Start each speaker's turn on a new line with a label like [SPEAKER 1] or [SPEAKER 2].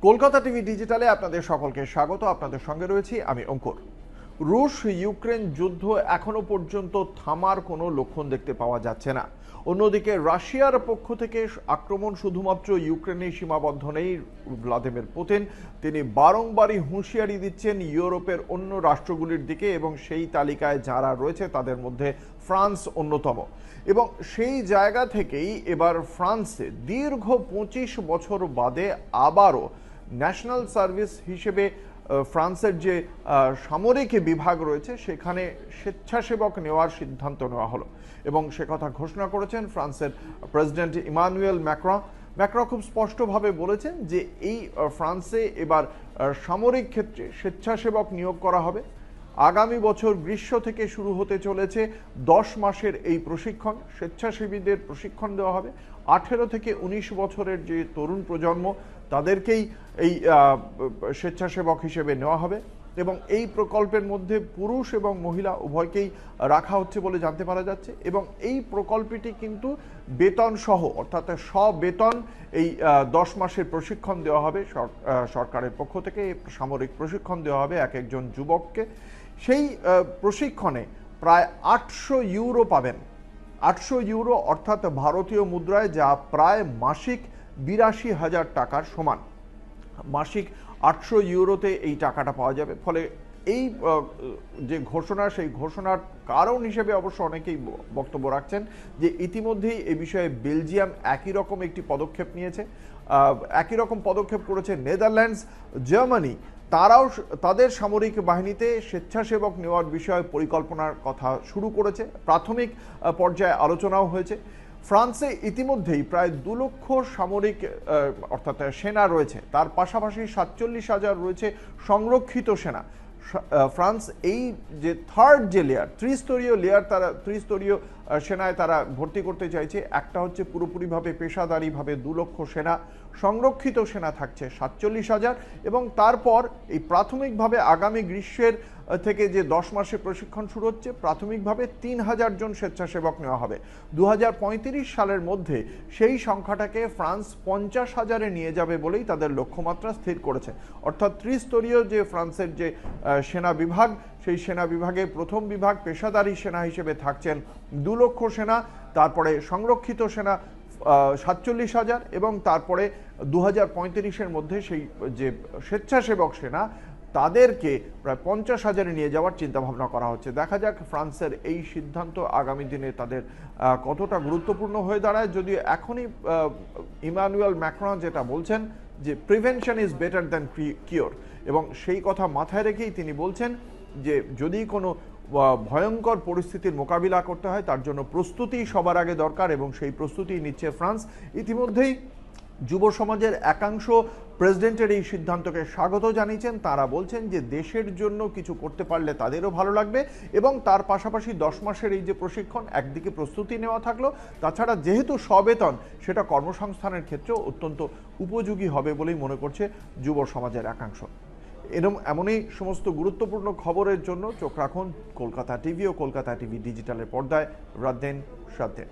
[SPEAKER 1] Kolkata TV ডিজিটালে আপনাদের সকলকে স্বাগত। আপনাদের সঙ্গে রয়েছি আমি অঙ্কুর। রুশ ইউক্রেন যুদ্ধ এখনো পর্যন্ত থামার কোনো লক্ষণ দেখতে পাওয়া যাচ্ছে না। অন্যদিকে রাশিয়ার পক্ষ থেকে আক্রমণ শুধুমাত্র ইউক্রেনেই সীমাবদ্ধ নেই। ভ্লাদিমির পুতিন তিনি বারংবারই হুঁশিয়ারি দিচ্ছেন ইউরোপের অন্য রাষ্ট্রগুলির দিকে, এবং সেই তালিকায় যারা রয়েছে তাদের মধ্যে ফ্রান্স অন্যতম। এবং সেই জায়গা থেকেই এবার ফ্রান্সে দীর্ঘ 25 বছর বাদে আবারও ন্যাশনাল সার্ভিস হিসেবে ফ্রান্সের যে সামরিক বিভাগ রয়েছে সেখানে স্বেচ্ছাসেবক নেওয়ার সিদ্ধান্ত নেওয়া হলো, এবং সে কথা ঘোষণা করেছেন ফ্রান্সের প্রেসিডেন্ট ইমানুয়েল ম্যাক্রঁ। ম্যাক্রঁ খুব স্পষ্টভাবে বলেছেন যে এই ফ্রান্সে এবার সামরিক ক্ষেত্রে স্বেচ্ছাসেবক নিয়োগ করা হবে। আগামী বছর গ্রীষ্ম থেকে শুরু হতে চলেছে 10 মাসের এই প্রশিক্ষণ। স্বেচ্ছাসেবীদের প্রশিক্ষণ দেওয়া হবে। 18 থেকে 19 বছরের যে তরুণ প্রজন্ম তাদেরকেই এই স্বেচ্ছাসেবক হিসেবে নেওয়া হবে, এবং এই প্রকল্পের মধ্যে পুরুষ এবং মহিলা উভয়কেই রাখা হচ্ছে বলে জানতে পারা যাচ্ছে। এবং এই প্রকল্পটি কিন্তু বেতন সহ, অর্থাৎ সবেতন এই 10 মাসের প্রশিক্ষণ দেওয়া হবে। সরকারের পক্ষ থেকে সামরিক প্রশিক্ষণ দেওয়া হবে এক একজন যুবককে। সেই প্রশিক্ষণে প্রায় 800 ইউরো পাবেন। 800 ইউরো অর্থাৎ ভারতীয় মুদ্রায় যা প্রায় মাসিক 82,000 টাকার সমান। মাসিক 800 ইউরোতে এই টাকাটা পাওয়া যাবে। ফলে এই যে ঘোষণা, সেই ঘোষণার কারণ হিসেবে অবশ্য অনেকেই বক্তব্য রাখছেন যে ইতিমধ্যেই এ বিষয়ে বেলজিয়াম একই রকম একটি পদক্ষেপ নিয়েছে। একই রকম পদক্ষেপ করেছে নেদারল্যান্ডস, জার্মানি। তারাও তাদের সামরিক বাহিনীতে স্বেচ্ছাসেবক নেওয়ার বিষয়ে পরিকল্পনার কথা শুরু করেছে। প্রাথমিক পর্যায়ে আলোচনাও হয়েছে। ফ্রান্সে ইতিমধ্যেই প্রায় 2 লক্ষ সামরিক অর্থাৎ সেনা রয়েছে। তার পাশাপাশি 47,000 রয়েছে সংরক্ষিত সেনা। ফ্রান্স এই যে থার্ড যে লেয়ার, ত্রিস্তরীয় লেয়ার, তারা ত্রিস্তরীয় সেনায় তারা ভর্তি করতে চাইছে। একটা হচ্ছে পুরোপুরিভাবে পেশাদারিভাবে 2 লক্ষ সেনা, সংরক্ষিত সেনা থাকছে 47,000, এবং তারপর এই প্রাথমিকভাবে আগামী গ্রীষ্মের থেকে যে 10 মাসে প্রশিক্ষণ শুরু হচ্ছে, প্রাথমিকভাবে 3,000 জন স্বেচ্ছাসেবক নেওয়া হবে। 2035 সালের মধ্যে সেই সংখ্যাটাকে ফ্রান্স 50,000-এ নিয়ে যাবে বলেই তাদের লক্ষ্যমাত্রা স্থির করেছে। অর্থাৎ ত্রিস্তরীয় যে ফ্রান্সের যে সেনা বিভাগ, সেই সেনা বিভাগে প্রথম বিভাগ পেশাদারি সেনা হিসেবে থাকছেন 2 লক্ষ সেনা, তারপরে সংরক্ষিত সেনা 47,000, এবং তারপরে 2035-এর মধ্যে সেই যে স্বেচ্ছাসেবক সেনা তাদেরকে প্রায় 50,000-এ নিয়ে যাওয়ার চিন্তাভাবনা করা হচ্ছে। দেখা যাক ফ্রান্সের এই সিদ্ধান্ত আগামী দিনে তাদের কতটা গুরুত্বপূর্ণ হয়ে দাঁড়ায়। যদিও এখনই ইমানুয়েল ম্যাক্রঁ যেটা বলছেন যে prevention is better than cure, এবং সেই কথা মাথায় রেখেই তিনি বলছেন যে যদি কোনো ভয়ঙ্কর পরিস্থিতির মোকাবিলা করতে হয় তার জন্য প্রস্তুতি সবার আগে দরকার, এবং সেই প্রস্তুতি নিচ্ছে ফ্রান্স। ইতিমধ্যেই যুব সমাজের একাংশ প্রেসিডেন্টের এই সিদ্ধান্তকে স্বাগত জানিয়েছেন। তারা বলছেন যে দেশের জন্য কিছু করতে পারলে তাদেরও ভালো লাগবে, এবং তার পাশাপাশি 10 মাসের এই যে প্রশিক্ষণ, একদিকে প্রস্তুতি নেওয়া থাকলো, তাছাড়া যেহেতু সবেতন, সেটা কর্মসংস্থানের ক্ষেত্রেও অত্যন্ত উপযোগী হবে বলেই মনে করছে যুব সমাজের একাংশ। এমনই সমস্ত গুরুত্বপূর্ণ খবরের জন্য চোখ রাখুন কলকাতা টিভি ও কলকাতা টিভি ডিজিটালের পর্দায়। রাত দিন, সাত দিন।